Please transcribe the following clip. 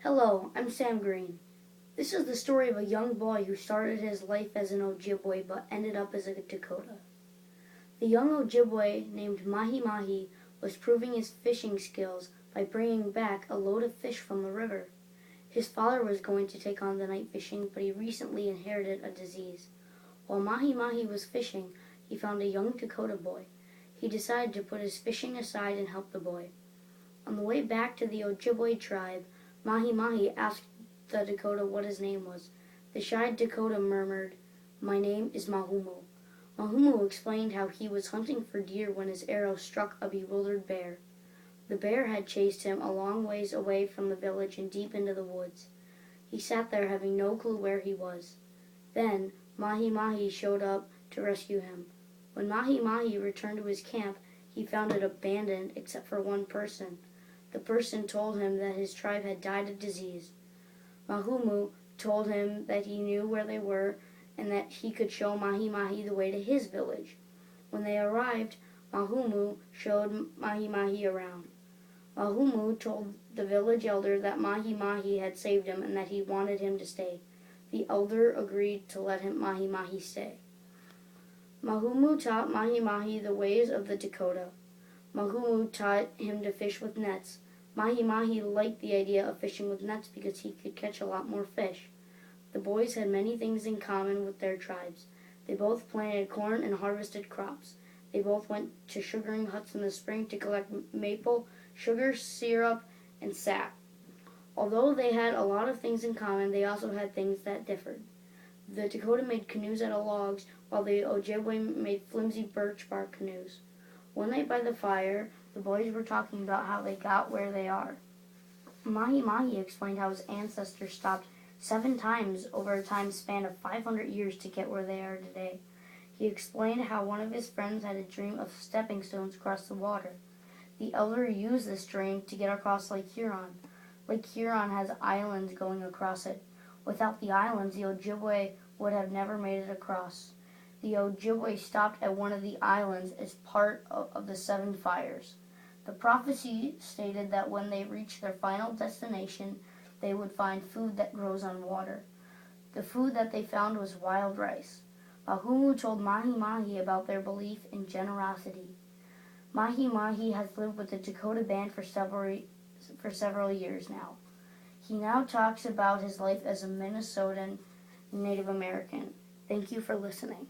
Hello, I'm Sam Greene. This is the story of a young boy who started his life as an Ojibwe but ended up as a Dakota. The young Ojibwe named Mahi Mahi was proving his fishing skills by bringing back a load of fish from the river. His father was going to take on the night fishing, but he recently inherited a disease. While Mahi Mahi was fishing, he found a young Dakota boy. He decided to put his fishing aside and help the boy. On the way back to the Ojibwe tribe, Mahi Mahi asked the Dakota what his name was. The shy Dakota murmured, "My name is Mahumu." Mahumu explained how he was hunting for deer when his arrow struck a bewildered bear. The bear had chased him a long ways away from the village and deep into the woods. He sat there having no clue where he was. Then Mahi Mahi showed up to rescue him. When Mahi Mahi returned to his camp, he found it abandoned except for one person. The person told him that his tribe had died of disease. Mahumu told him that he knew where they were and that he could show Mahi Mahi the way to his village. When they arrived, Mahumu showed Mahi Mahi around. Mahumu told the village elder that Mahi Mahi had saved him and that he wanted him to stay. The elder agreed to let Mahi Mahi stay. Mahumu taught Mahi Mahi the ways of the Dakota. Mahumu taught him to fish with nets. Mahi Mahi liked the idea of fishing with nets because he could catch a lot more fish. The boys had many things in common with their tribes. They both planted corn and harvested crops. They both went to sugaring huts in the spring to collect maple, sugar, syrup, and sap. Although they had a lot of things in common, they also had things that differed. The Dakota made canoes out of logs, while the Ojibwe made flimsy birch bark canoes. One night by the fire, the boys were talking about how they got where they are. Mahi Mahi explained how his ancestors stopped 7 times over a time span of 500 years to get where they are today. He explained how one of his friends had a dream of stepping stones across the water. The elder used this dream to get across Lake Huron. Lake Huron has islands going across it. Without the islands, the Ojibwe would have never made it across. The Ojibwe stopped at one of the islands as part of the 7 fires. The prophecy stated that when they reached their final destination, they would find food that grows on water. The food that they found was wild rice. Mahumu told Mahi Mahi about their belief in generosity. Mahi Mahi has lived with the Dakota band for several years now. He now talks about his life as a Minnesotan Native American. Thank you for listening.